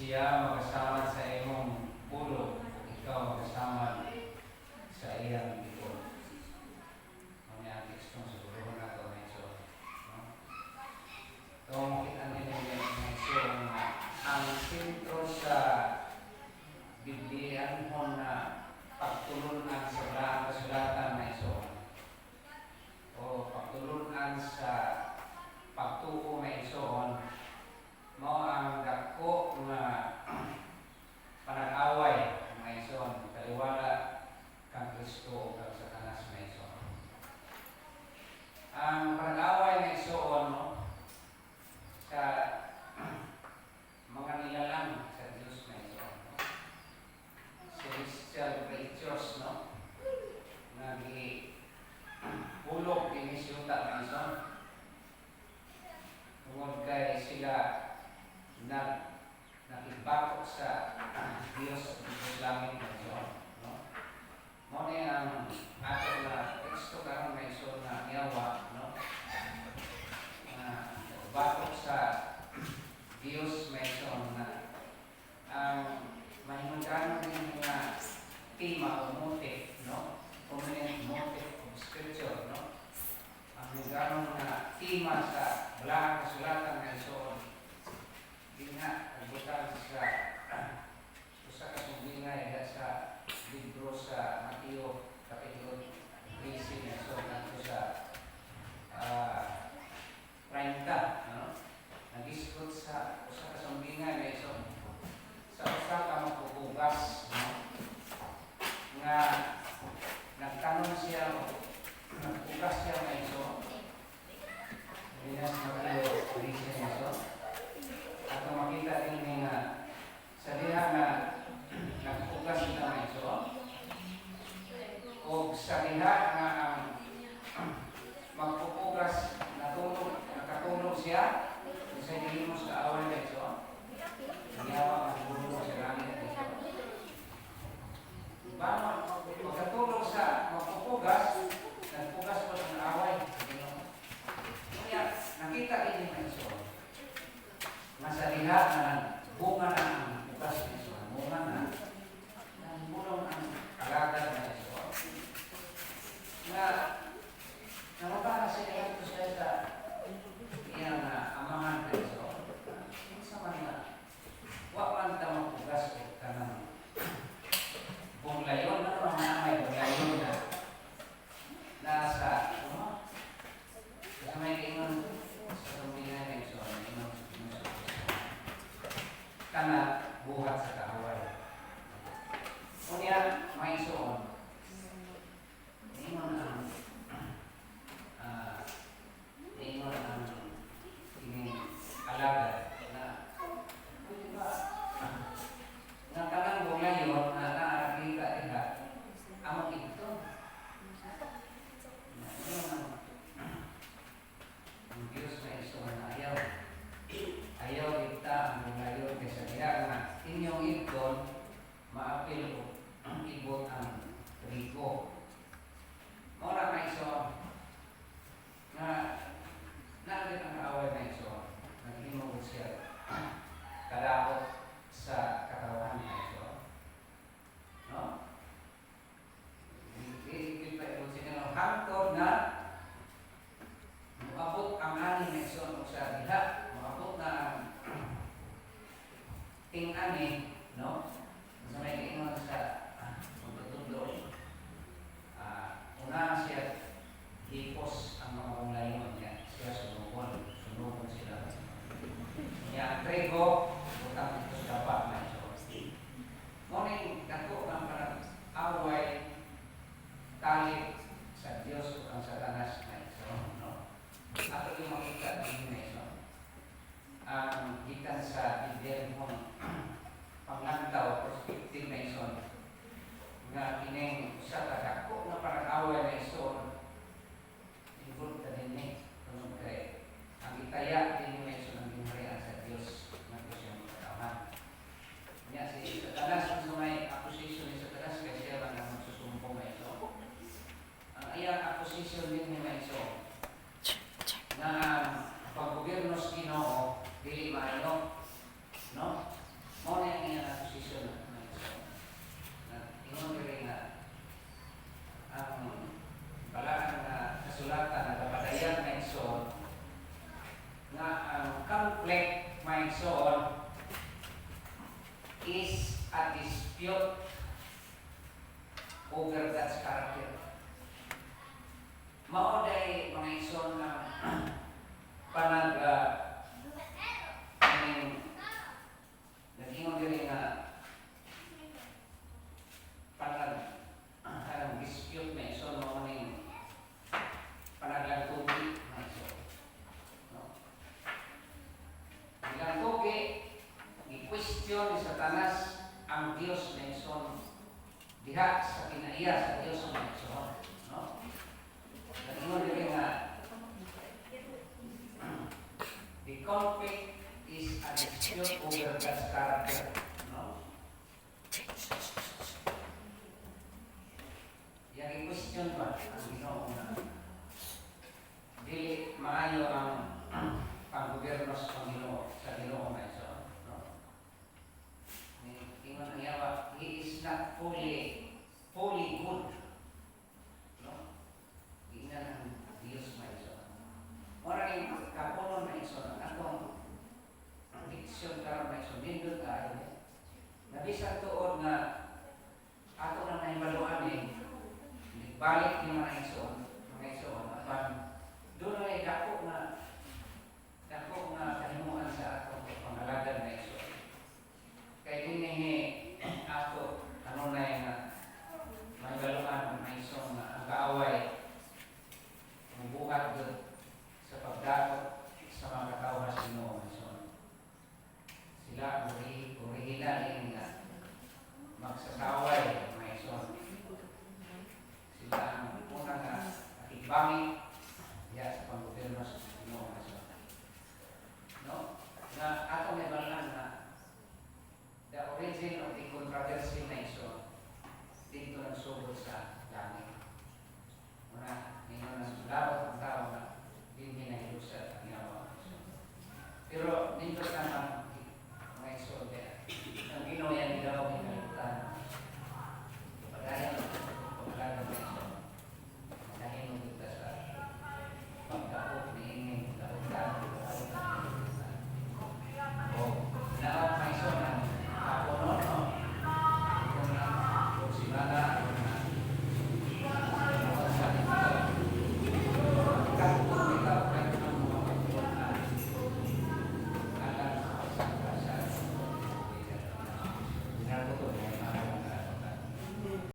siya makasama sa imong pulo, ikaw makasama sa iyang likod. Ano yung tekstong siguro na ito na ito. Ito makita nila yung ito na ang sentro sa Biblia mo na pagtulunan sa kasulatan na ito o pagtulunan sa pagtuo na ito mo ang dako na panag-away na ito kaliwala kang Kristo o kang Satanas na ito. Ang panag-away na ito sa mga nilalang sa Diyos na ito. Celestial creatures, no? Nag-hulog din siyuta na ito. Tungod kay sila nakibakot sa Diyos sa langit na ito. No? Muna ang ato na teksto karon na ito na yawa, no? Bakot sa Diyos may ito na ang mahimagano din mga tema o motive, no? Prominent motive of scripture, no? Ang mahimagano na tema sa balahang kasulatan na ito hindi nga nagbutan sa usa ka sumbingay sa libro sa Mateo Kapitulo 13 na ito nato sa 30, no? Nag-isgot sa usa ka sumbingay na ito sa usa ka magpupugas, no? Nga nagtanong siya nagpugas siya na ito sa Mateo 13 na ito at makita din nga sa diha na nagpugas siya na ito o sa diha nga ang magpupugas nakatulog siya sa ilimos sa awal na ito ginawa ang tulog sa langit na ito. Pagkatulog sa magpupugas nagpugas pa ng away. Kaya nakita din na ito nasa diha na bunga na ang pugas na ito bunga na bulong ang kalagad na ito na namabara siya ito siya sa iyang amahan na ito sa mga wapan ta magpugas ka ng bunglayon na mga may bunglayon na nasa sa may ingon sa sumbingan na ito kana buhat sa kaaway. Unya may isuon ingon ang ini alagad na kanang bunglayon na naarapita nila among ito ang Diyos na iso na ayaw kita ang bunglayon kaysa diha na inyong ikon maapil o ibot ang trigo. Mora na iso na nalit ang kaaway na iso naglimog siya kadakot sa katawan na iso, no? Kita ito siya hangtod na makabot ang ani na iso sa diha makabot na ting-ani, no? Sa may ingon sa pagtutundo una siya hipos ang mga bunglayon niya siya sunugon sila niya ang trigo utang ito sa dapat na ito ngunit nato ang parang away kalit sa Diyos o ang Satanas na ito, no? Ato yung makita din na ito ang gikan sa Biblia panglantaw perspective na ito nga kining sa kadako na panag-away na ito ibig ka din tungod kay ang itaya din na ito ng ginharian sa Diyos na ito my soul is a dispute over God's character. Mao day mga ison na panag naging diri nga panag ang dispute na ison mao ning panaglantugi mga ison. No? Panaglantugi i-question ni Satanas ang Dios na ison diha sa kinaiya sa Dios na ison. No? Naging diri nga the conflict is a dispute over God's character. No? Yang i-question ba ang Ginoo na dili maayo ang panggobyerno sa Ginoo na iso. No? Ingon ang yawa, he is not fully good. No? Ingnan ang Dios na iso. Maraming kapunon na iso, atong diksyon karon na iso, nindot tayo. Nabisa tuod na ato na nahibaluan balik ni mga iso, apan doon ay dako na kahimuan sa atong pangalagan na iso. Kaya dinihi ato kanunay na mahibaluan mga iso na ang kaaway buhat doon sa pagdakot sa mga katawhan sa Ginoo. Sila ang